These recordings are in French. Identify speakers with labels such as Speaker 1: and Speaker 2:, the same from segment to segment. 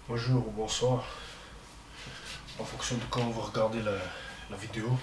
Speaker 1: Bonjour ou bonsoir, en fonction de quand vous regardez la vidéo.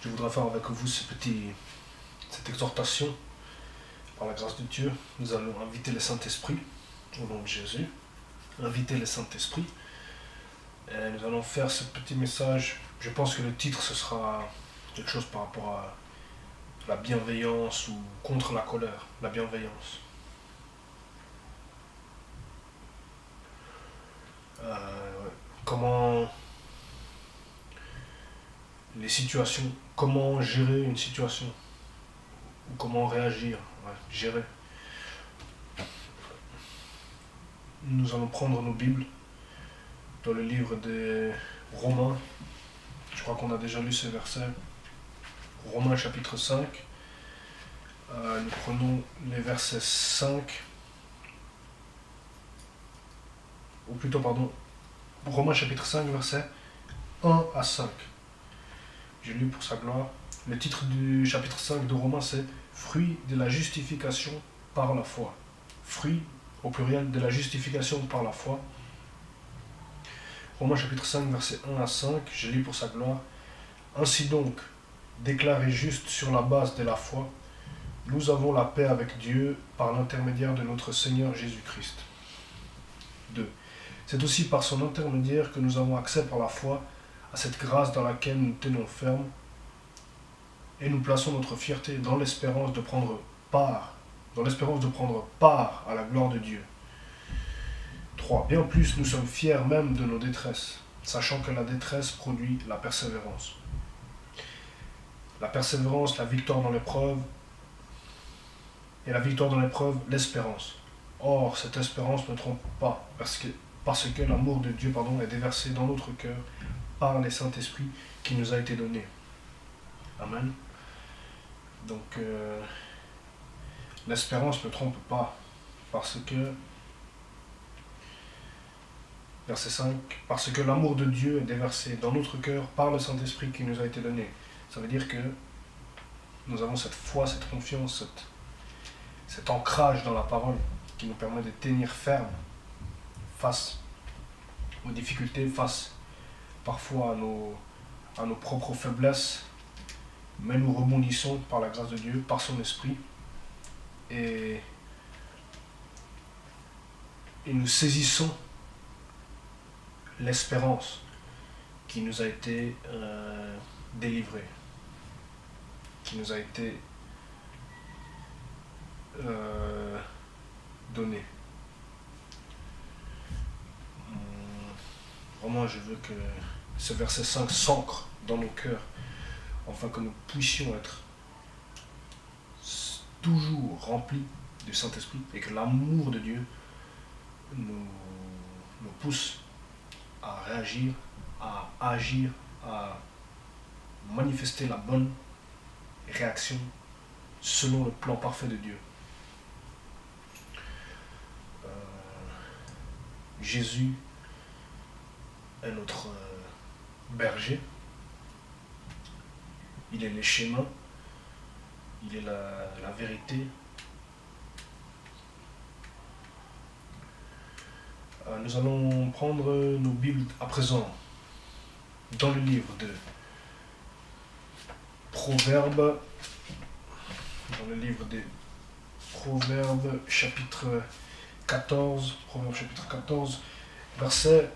Speaker 1: Je voudrais faire avec vous cette exhortation. Par la grâce de Dieu, nous allons inviter le Saint-Esprit, au nom de Jésus. Inviter le Saint-Esprit. Et nous allons faire ce petit message. Je pense que le titre, ce sera quelque chose par rapport à la bienveillance ou contre la colère. La bienveillance. Comment les situations, comment gérer une situation, ou comment réagir, gérer. Nous allons prendre nos Bibles dans le livre des Romains. Je crois qu'on a déjà lu ces versets. Romains chapitre 5. Nous prenons les versets 5. Ou plutôt, pardon, Romains chapitre 5, versets 1 à 5. J'ai lu pour sa gloire. Le titre du chapitre 5 de Romains, c'est « Fruit de la justification par la foi ». Fruit, au pluriel, de la justification par la foi. Romains chapitre 5, versets 1 à 5, j'ai lu pour sa gloire. « Ainsi donc, déclarés justes sur la base de la foi, nous avons la paix avec Dieu par l'intermédiaire de notre Seigneur Jésus-Christ. » 2. C'est aussi par son intermédiaire que nous avons accès par la foi à cette grâce dans laquelle nous tenons ferme et nous plaçons notre fierté dans l'espérance de prendre part à la gloire de Dieu. 3. Bien plus, nous sommes fiers même de nos détresses, sachant que la détresse produit la persévérance. La persévérance, la victoire dans l'épreuve, et la victoire dans l'épreuve, l'espérance. Or, cette espérance ne trompe pas, parce que l'amour de Dieu est déversé dans notre cœur par les Saint-Esprit qui nous a été donné. Amen. Donc, l'espérance ne trompe pas, parce que, verset 5, parce que l'amour de Dieu est déversé dans notre cœur par le Saint-Esprit qui nous a été donné. Ça veut dire que nous avons cette foi, cette confiance, cet ancrage dans la parole qui nous permet de tenir ferme face aux difficultés, face parfois à nos propres faiblesses, mais nous rebondissons par la grâce de Dieu, par son esprit, et nous saisissons l'espérance qui nous a été délivrée, qui nous a été donnée. Vraiment, je veux que ce verset 5 s'ancre dans nos cœurs, afin que nous puissions être toujours remplis du Saint-Esprit et que l'amour de Dieu nous pousse à réagir, à agir, à manifester la bonne réaction selon le plan parfait de Dieu. Jésus est notre berger. Il est les chemins, il est la vérité. Nous allons prendre nos Bibles à présent dans le livre de Proverbes, chapitre 14, verset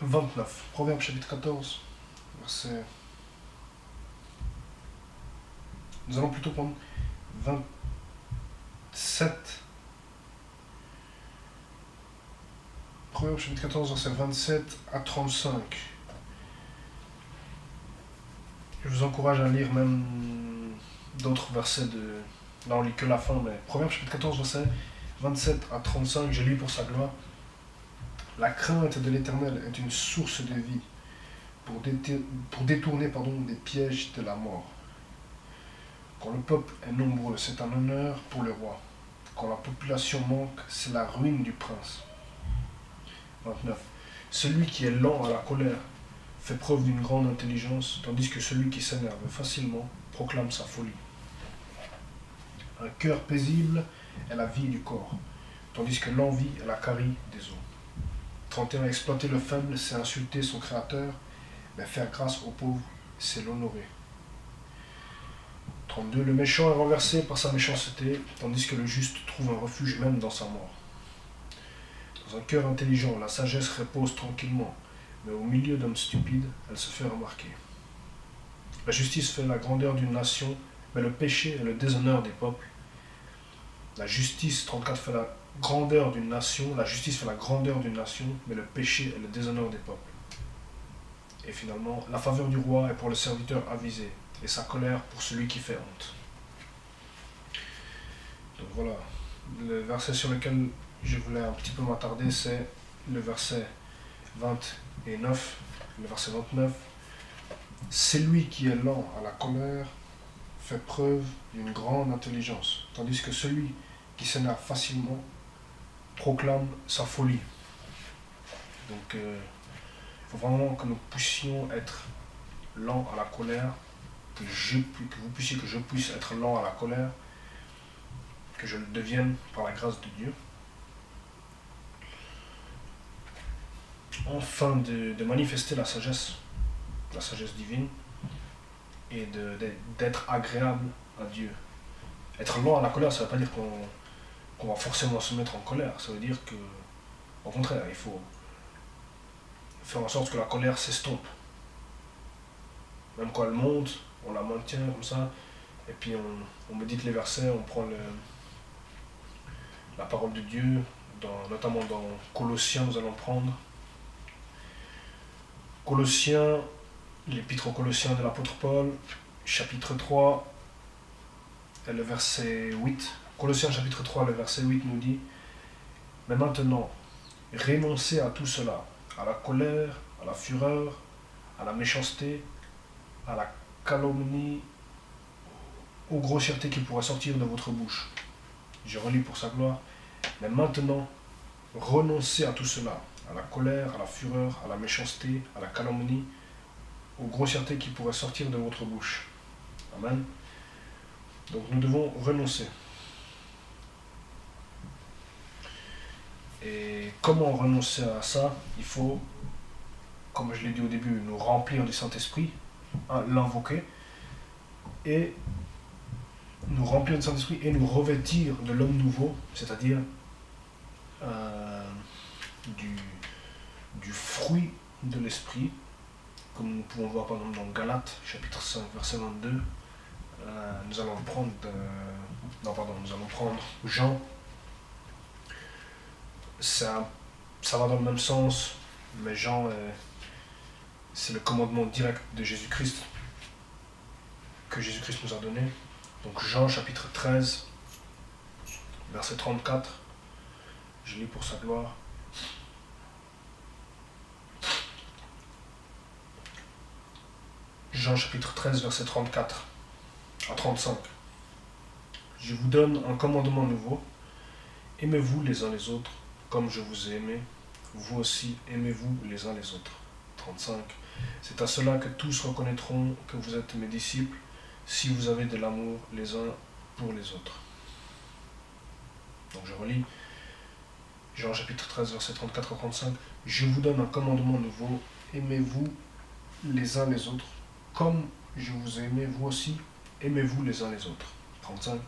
Speaker 1: 29. Proverbes chapitre 14, verset... Nous allons plutôt prendre 27. Proverbes chapitre 14, verset 27 à 35. Je vous encourage à lire même d'autres versets de... Là on lit que la fin, mais Proverbes chapitre 14, verset 27 à 35, je lis pour sa gloire. La crainte de l'Éternel est une source de vie pour détourner des pièges de la mort. Quand le peuple est nombreux, c'est un honneur pour le roi. Quand la population manque, c'est la ruine du prince. 29. Celui qui est lent à la colère fait preuve d'une grande intelligence, tandis que celui qui s'énerve facilement proclame sa folie. Un cœur paisible est la vie du corps, tandis que l'envie est la carie des eaux. 31. Exploiter le faible, c'est insulter son créateur, mais faire grâce aux pauvres, c'est l'honorer. 32. Le méchant est renversé par sa méchanceté, tandis que le juste trouve un refuge même dans sa mort. Dans un cœur intelligent, la sagesse repose tranquillement, mais au milieu d'hommes stupides, elle se fait remarquer. La justice fait la grandeur d'une nation, mais le péché est le déshonneur des peuples. La justice, 34, fait la grandeur d'une nation, la justice fait la grandeur d'une nation, mais le péché est le déshonneur des peuples. Et finalement, la faveur du roi est pour le serviteur avisé, et sa colère pour celui qui fait honte. Donc voilà, le verset sur lequel je voulais un petit peu m'attarder, c'est le verset 29, le verset 29. C'est lui qui est lent à la colère, fait preuve d'une grande intelligence, tandis que celui qui s'énerve facilement proclame sa folie. Donc il faut vraiment que nous puissions être lents à la colère, que vous puissiez, que je puisse être lent à la colère, que je le devienne par la grâce de Dieu. Afin de manifester la sagesse divine et d'être agréable à Dieu. Être lent à la colère, ça ne veut pas dire qu'on va forcément se mettre en colère, ça veut dire que, au contraire, il faut faire en sorte que la colère s'estompe. Même quand elle monte, on la maintient comme ça, et puis on médite les versets, on prend la parole de Dieu, notamment dans Colossiens, nous allons prendre Colossiens, l'épître aux Colossiens de l'apôtre Paul, chapitre 3, et le verset 8. Colossiens chapitre 3, le verset 8 nous dit: mais maintenant, renoncez à tout cela, à la colère, à la fureur, à la méchanceté, à la calomnie, aux grossièretés qui pourraient sortir de votre bouche. Je relis pour sa gloire. Mais maintenant, renoncez à tout cela, à la colère, à la fureur, à la méchanceté, à la calomnie, aux grossièretés qui pourraient sortir de votre bouche. Amen. Donc nous devons renoncer. Et comment renoncer à ça? Il faut, comme je l'ai dit au début, nous remplir du Saint-Esprit, l'invoquer, et nous remplir du Saint-Esprit et nous revêtir de l'homme nouveau, c'est-à-dire du fruit de l'Esprit, comme nous pouvons voir par exemple dans Galates, chapitre 5, verset 22. Nous allons prendre Jean. Ça va dans le même sens, mais Jean, c'est le commandement direct de Jésus-Christ, que Jésus-Christ nous a donné. Donc Jean chapitre 13, verset 34, je lis pour sa gloire. Jean chapitre 13, verset 34 à 35. Je vous donne un commandement nouveau, aimez-vous les uns les autres, comme je vous ai aimé, vous aussi aimez-vous les uns les autres. 35. C'est à cela que tous reconnaîtront que vous êtes mes disciples, si vous avez de l'amour les uns pour les autres. Donc je relis Jean chapitre 13, verset 34 à 35. Je vous donne un commandement nouveau, aimez-vous les uns les autres, comme je vous ai aimé, vous aussi aimez-vous les uns les autres. 35.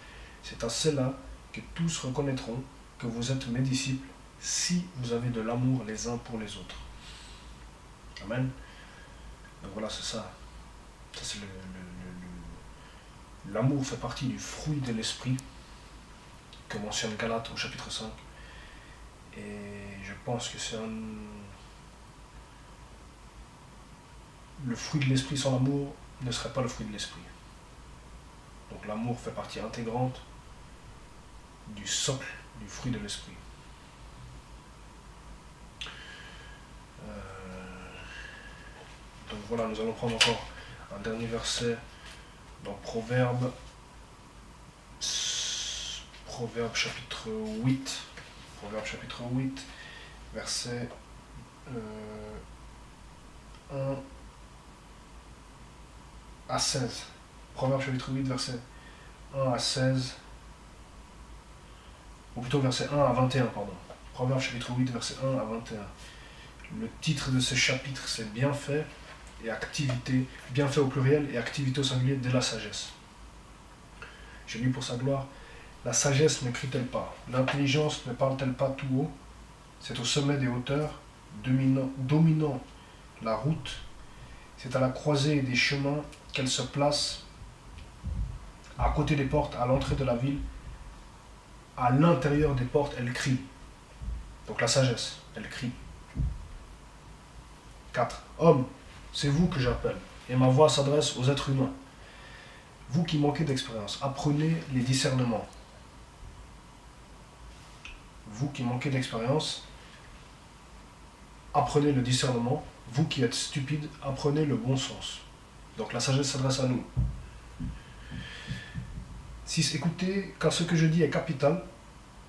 Speaker 1: C'est à cela que tous reconnaîtront que vous êtes mes disciples, si vous avez de l'amour les uns pour les autres. Amen. Donc voilà, c'est ça. Ça c'est l'amour fait partie du fruit de l'esprit que mentionne Galates au chapitre 5. Et je pense que c'est le fruit de l'esprit sans l'amour ne serait pas le fruit de l'esprit. Donc l'amour fait partie intégrante du socle du fruit de l'esprit. Donc voilà, nous allons prendre encore un dernier verset dans Proverbe chapitre 8. Proverbe chapitre 8, verset 1 à 16. Proverbe chapitre 8, verset 1 à 16. ou plutôt verset 1 à 21, pardon. Proverbe chapitre 8, verset 1 à 21. Le titre de ce chapitre, c'est bienfait et activité, bienfait au pluriel et activité au singulier de la sagesse. Je lis pour sa gloire. La sagesse ne crie-t-elle pas? L'intelligence ne parle-t-elle pas tout haut? C'est au sommet des hauteurs, dominant la route. C'est à la croisée des chemins qu'elle se place, à côté des portes, à l'entrée de la ville. À l'intérieur des portes, elle crie. Donc la sagesse, elle crie. 4. Homme, c'est vous que j'appelle, et ma voix s'adresse aux êtres humains. Vous qui manquez d'expérience, apprenez les discernements. Vous qui manquez d'expérience, apprenez le discernement. Vous qui êtes stupides, apprenez le bon sens. Donc la sagesse s'adresse à nous. 6. Écoutez, car ce que je dis est capital,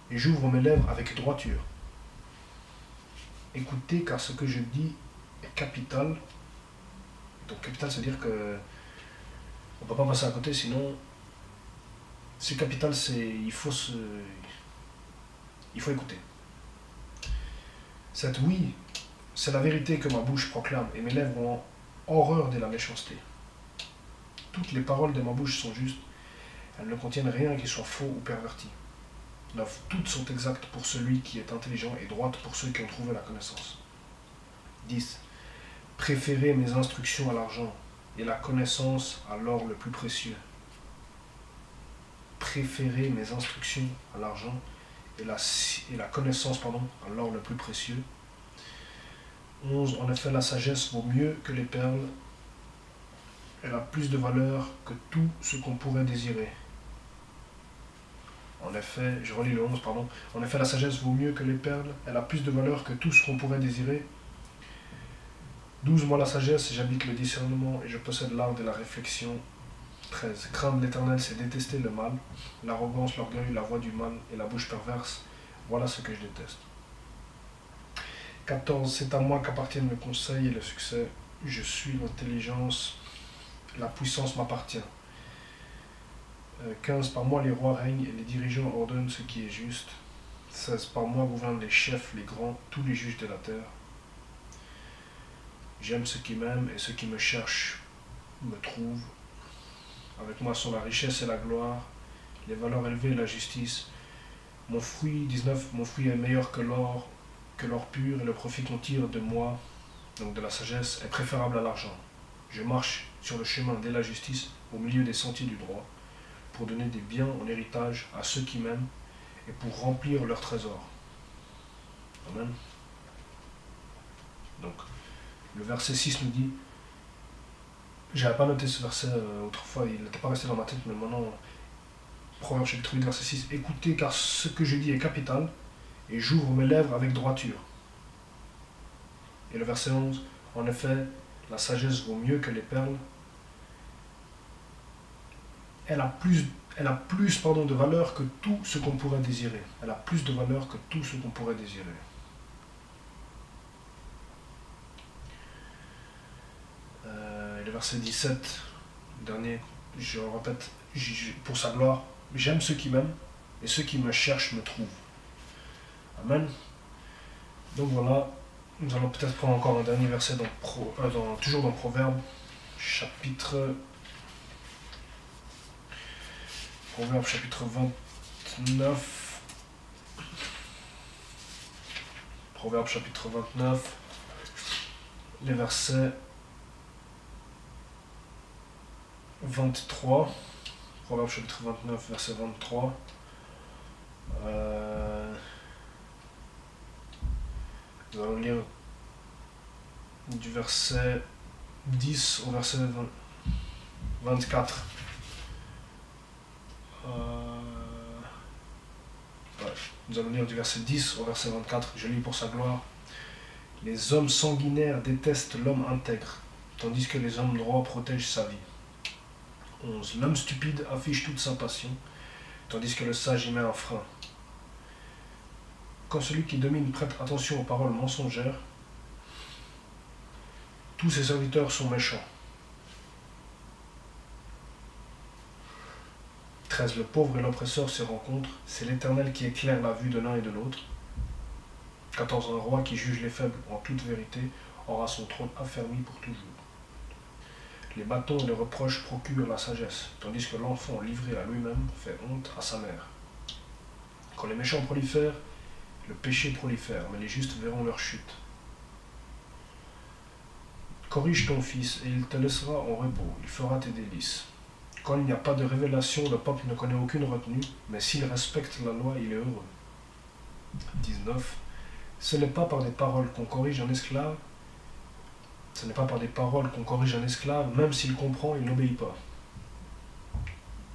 Speaker 1: et j'ouvre mes lèvres avec droiture. Écoutez, car ce que je dis est capital. Donc capital, c'est-à-dire que on ne peut pas passer à côté, sinon c'est capital, il faut écouter. 7. Oui, c'est la vérité que ma bouche proclame, et mes lèvres ont horreur de la méchanceté. Toutes les paroles de ma bouche sont justes, elles ne contiennent rien qui soit faux ou perverti. 9. Toutes sont exactes pour celui qui est intelligent et droites pour ceux qui ont trouvé la connaissance. 10. Préférez mes instructions à l'argent et la connaissance à l'or le plus précieux. Préférez mes instructions à l'argent et la connaissance, à l'or le plus précieux. 11. En effet, la sagesse vaut mieux que les perles. Elle a plus de valeur que tout ce qu'on pourrait désirer. En effet, je relis le 11, pardon. En effet, la sagesse vaut mieux que les perles. Elle a plus de valeur que tout ce qu'on pourrait désirer. 12. Moi la sagesse, j'habite le discernement et je possède l'art de la réflexion. 13. Craindre l'Éternel, c'est détester le mal, l'arrogance, l'orgueil, la voix du mal et la bouche perverse. Voilà ce que je déteste. 14. C'est à moi qu'appartiennent le conseil et le succès. Je suis l'intelligence, la puissance m'appartient. 15. Par moi les rois règnent et les dirigeants ordonnent ce qui est juste. 16. Par moi gouvernent les chefs, les grands, tous les juges de la terre. J'aime ceux qui m'aiment et ceux qui me cherchent me trouvent. Avec moi sont la richesse et la gloire, les valeurs élevées et la justice. Mon fruit, 19, mon fruit est meilleur que l'or pur, et le profit qu'on tire de moi, donc de la sagesse, est préférable à l'argent. Je marche sur le chemin de la justice, au milieu des sentiers du droit, pour donner des biens en héritage à ceux qui m'aiment et pour remplir leur trésor. Amen. Donc, le verset 6 nous dit, j'avais pas noté ce verset autrefois, il n'était pas resté dans ma tête, mais maintenant, Proverbe chapitre 8, verset 6, écoutez, car ce que je dis est capital, et j'ouvre mes lèvres avec droiture. Et le verset 11, en effet, la sagesse vaut mieux que les perles. Elle a plus de valeur que tout ce qu'on pourrait désirer. Elle a plus de valeur que tout ce qu'on pourrait désirer. Et le verset 17, dernier, je répète, pour sa gloire, j'aime ceux qui m'aiment et ceux qui me cherchent me trouvent. Amen. Donc voilà, nous allons peut-être prendre encore un dernier verset toujours dans Proverbe, chapitre 29. Proverbe chapitre 29, les versets 23. Proverbe chapitre 29, verset 23. Nous allons lire du verset 10 au verset 24. Nous allons lire du verset 10 au verset 24. Je lis pour sa gloire. Les hommes sanguinaires détestent l'homme intègre, tandis que les hommes droits protègent sa vie. 11. L'homme stupide affiche toute sa passion, tandis que le sage y met un frein. Quand celui qui domine prête attention aux paroles mensongères, tous ses serviteurs sont méchants. 13. Le pauvre et l'oppresseur se rencontrent. C'est l'Éternel qui éclaire la vue de l'un et de l'autre. 14. Un roi qui juge les faibles en toute vérité aura son trône affermi pour toujours. Les bâtons et les reproches procurent la sagesse, tandis que l'enfant livré à lui-même fait honte à sa mère. Quand les méchants prolifèrent, le péché prolifère, mais les justes verront leur chute. Corrige ton fils, et il te laissera en repos, il fera tes délices. Quand il n'y a pas de révélation, le peuple ne connaît aucune retenue, mais s'il respecte la loi, il est heureux. 19. Ce n'est pas par des paroles qu'on corrige un esclave, ce n'est pas par des paroles qu'on corrige un esclave, même s'il comprend, il n'obéit pas.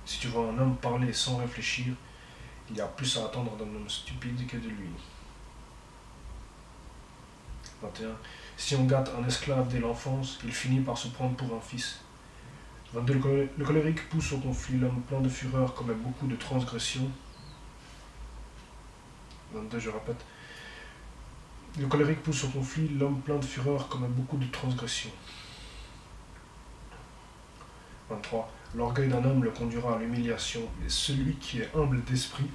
Speaker 1: Si tu vois un homme parler sans réfléchir, il y a plus à attendre d'un homme stupide que de lui. 21. Si on gâte un esclave dès l'enfance, il finit par se prendre pour un fils. 22. Le colérique pousse au conflit, l'homme plein de fureur commet beaucoup de transgressions. 22, je répète. Le colérique pousse au conflit, l'homme plein de fureur commet beaucoup de transgressions. 23. L'orgueil d'un homme le conduira à l'humiliation, mais celui qui est humble d'esprit